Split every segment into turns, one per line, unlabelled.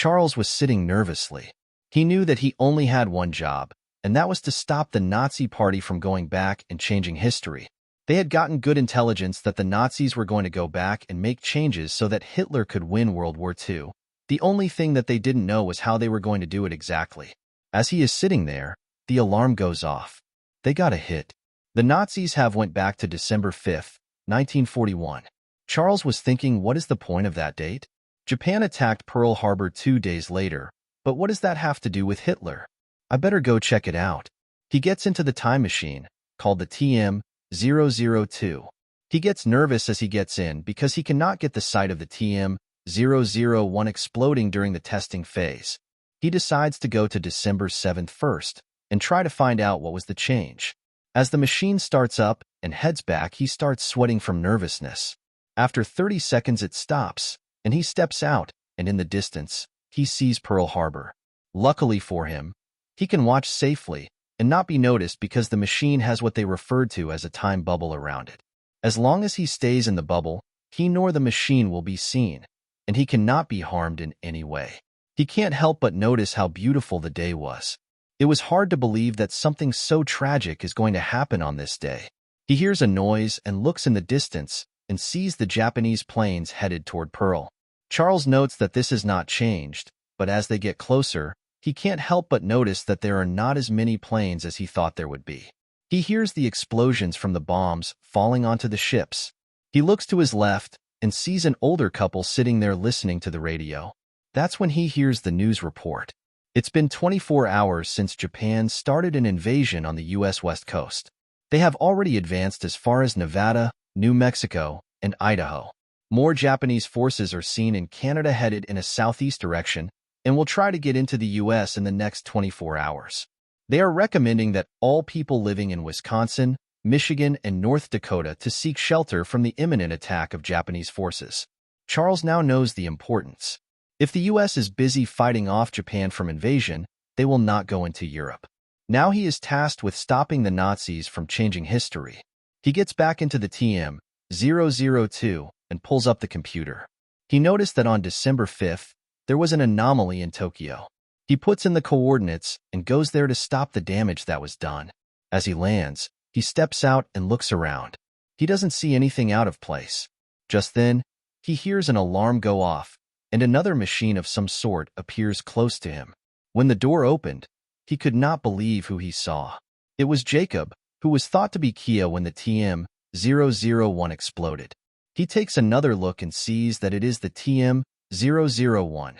Charles was sitting nervously. He knew that he only had one job, and that was to stop the Nazi Party from going back and changing history. They had gotten good intelligence that the Nazis were going to go back and make changes so that Hitler could win World War II. The only thing that they didn't know was how they were going to do it exactly. As he is sitting there, the alarm goes off. They got a hit. The Nazis have went back to December 5th, 1941. Charles was thinking, what is the point of that date? Japan attacked Pearl Harbor 2 days later, but what does that have to do with Hitler? I better go check it out. He gets into the time machine, called the TM-002. He gets nervous as he gets in because he cannot get the sight of the TM-001 exploding during the testing phase. He decides to go to December 7th first and try to find out what was the change. As the machine starts up and heads back, he starts sweating from nervousness. After 30 seconds it stops, and he steps out, and in the distance, he sees Pearl Harbor. Luckily for him, he can watch safely and not be noticed because the machine has what they referred to as a time bubble around it. As long as he stays in the bubble, he nor the machine will be seen, and he cannot be harmed in any way. He can't help but notice how beautiful the day was. It was hard to believe that something so tragic is going to happen on this day. He hears a noise and looks in the distance and sees the Japanese planes headed toward Pearl. Charles notes that this has not changed, but as they get closer, he can't help but notice that there are not as many planes as he thought there would be. He hears the explosions from the bombs falling onto the ships. He looks to his left and sees an older couple sitting there listening to the radio. That's when he hears the news report. It's been 24 hours since Japan started an invasion on the U.S. West Coast. They have already advanced as far as Nevada, New Mexico, and Idaho. More Japanese forces are seen in Canada headed in a southeast direction and will try to get into the U.S. in the next 24 hours. They are recommending that all people living in Wisconsin, Michigan, and North Dakota to seek shelter from the imminent attack of Japanese forces. Charles now knows the importance. If the U.S. is busy fighting off Japan from invasion, they will not go into Europe. Now he is tasked with stopping the Nazis from changing history. He gets back into the TM-002 and pulls up the computer. He noticed that on December 5th, there was an anomaly in Tokyo. He puts in the coordinates and goes there to stop the damage that was done. As he lands, he steps out and looks around. He doesn't see anything out of place. Just then, he hears an alarm go off, and another machine of some sort appears close to him. When the door opened, he could not believe who he saw. It was Jacob, who was thought to be Kia when the TM-001 exploded. He takes another look and sees that it is the TM-001.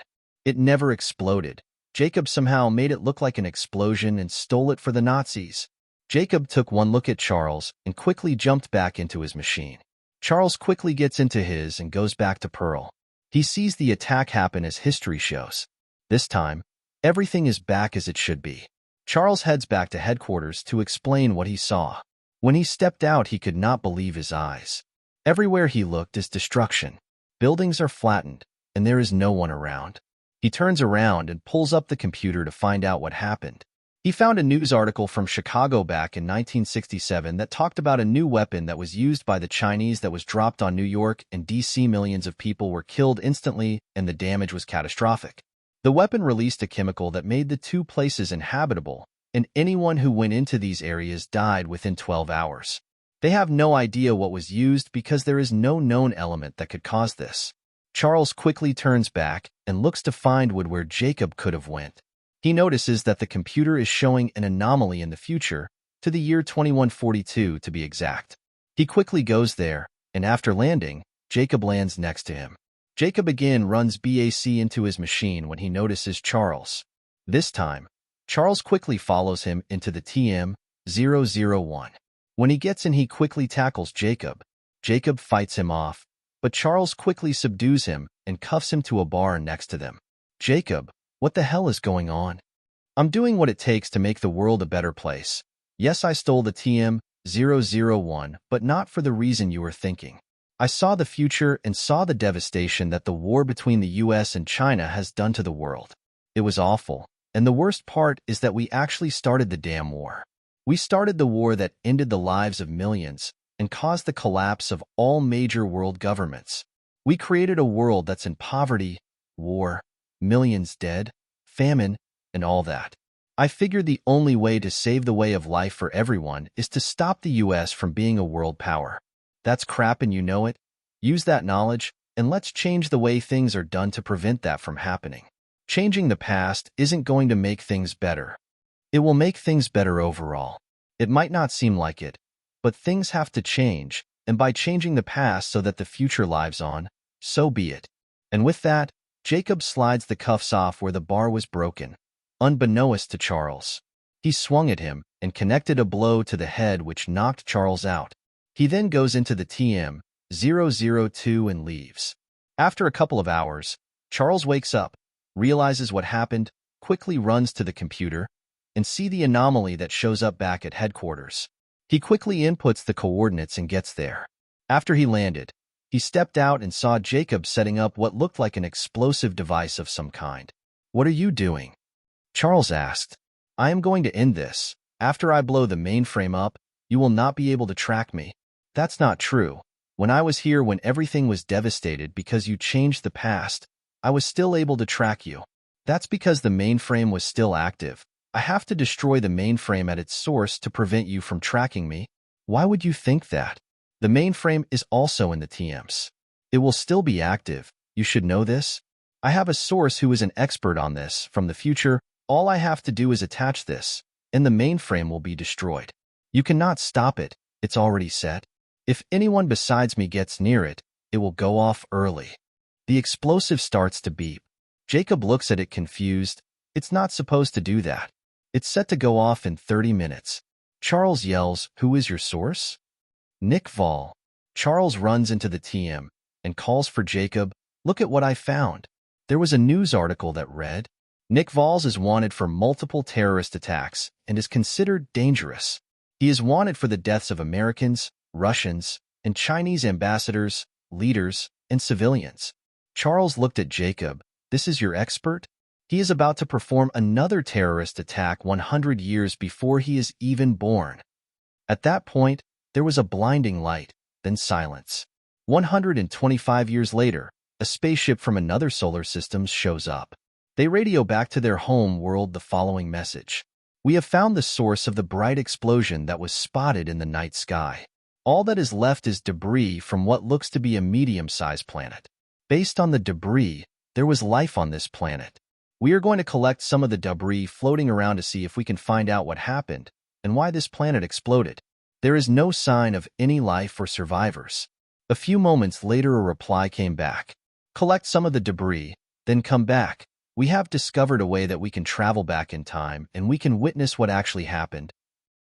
It never exploded. Jacob somehow made it look like an explosion and stole it for the Nazis. Jacob took one look at Charles and quickly jumped back into his machine. Charles quickly gets into his and goes back to Pearl. He sees the attack happen as history shows. This time, everything is back as it should be. Charles heads back to headquarters to explain what he saw. When he stepped out, he could not believe his eyes. Everywhere he looked is destruction. Buildings are flattened, and there is no one around. He turns around and pulls up the computer to find out what happened. He found a news article from Chicago back in 1967 that talked about a new weapon that was used by the Chinese that was dropped on New York and D.C. Millions of people were killed instantly, and the damage was catastrophic. The weapon released a chemical that made the two places inhabitable, and anyone who went into these areas died within 12 hours. They have no idea what was used because there is no known element that could cause this. Charles quickly turns back and looks to find where Jacob could have went. He notices that the computer is showing an anomaly in the future, to the year 2142 to be exact. He quickly goes there, and after landing, Jacob lands next to him. Jacob again runs BAC into his machine when he notices Charles. This time, Charles quickly follows him into the TM-001. When he gets in, he quickly tackles Jacob. Jacob fights him off, but Charles quickly subdues him and cuffs him to a bar next to them. Jacob, what the hell is going on? I'm doing what it takes to make the world a better place. Yes, I stole the TM-001, but not for the reason you were thinking. I saw the future and saw the devastation that the war between the US and China has done to the world. It was awful, and the worst part is that we actually started the damn war. We started the war that ended the lives of millions and caused the collapse of all major world governments. We created a world that's in poverty, war, millions dead, famine, and all that. I figured the only way to save the way of life for everyone is to stop the US from being a world power. That's crap and you know it. Use that knowledge, and let's change the way things are done to prevent that from happening. Changing the past isn't going to make things better. It will make things better overall. It might not seem like it, but things have to change, and by changing the past so that the future lives on, so be it. And with that, Jacob slides the cuffs off where the bar was broken, unbeknownst to Charles. He swung at him and connected a blow to the head which knocked Charles out. He then goes into the TM-002 and leaves. After a couple of hours, Charles wakes up, realizes what happened, quickly runs to the computer, and see the anomaly that shows up back at headquarters. He quickly inputs the coordinates and gets there. After he landed, he stepped out and saw Jacob setting up what looked like an explosive device of some kind. "What are you doing?" Charles asked. "I am going to end this. After I blow the mainframe up, you will not be able to track me." "That's not true. When I was here when everything was devastated because you changed the past, I was still able to track you." "That's because the mainframe was still active. I have to destroy the mainframe at its source to prevent you from tracking me." "Why would you think that? The mainframe is also in the TMs. It will still be active. You should know this. I have a source who is an expert on this from the future. All I have to do is attach this, and the mainframe will be destroyed. You cannot stop it. It's already set. If anyone besides me gets near it, it will go off early." The explosive starts to beep. Jacob looks at it confused. It's not supposed to do that. It's set to go off in 30 minutes. Charles yells, "Who is your source?" "Nick Vall." Charles runs into the TM and calls for Jacob. "Look at what I found." There was a news article that read, "Nick Valls is wanted for multiple terrorist attacks and is considered dangerous. He is wanted for the deaths of Americans, Russians, and Chinese ambassadors, leaders, and civilians." Charles looked at Jacob. "This is your expert? He is about to perform another terrorist attack 100 years before he is even born." At that point, there was a blinding light, then silence. 125 years later, a spaceship from another solar system shows up. They radio back to their home world the following message: "We have found the source of the bright explosion that was spotted in the night sky. All that is left is debris from what looks to be a medium-sized planet. Based on the debris, there was life on this planet. We are going to collect some of the debris floating around to see if we can find out what happened and why this planet exploded. There is no sign of any life or survivors." A few moments later, a reply came back. "Collect some of the debris, then come back. We have discovered a way that we can travel back in time and we can witness what actually happened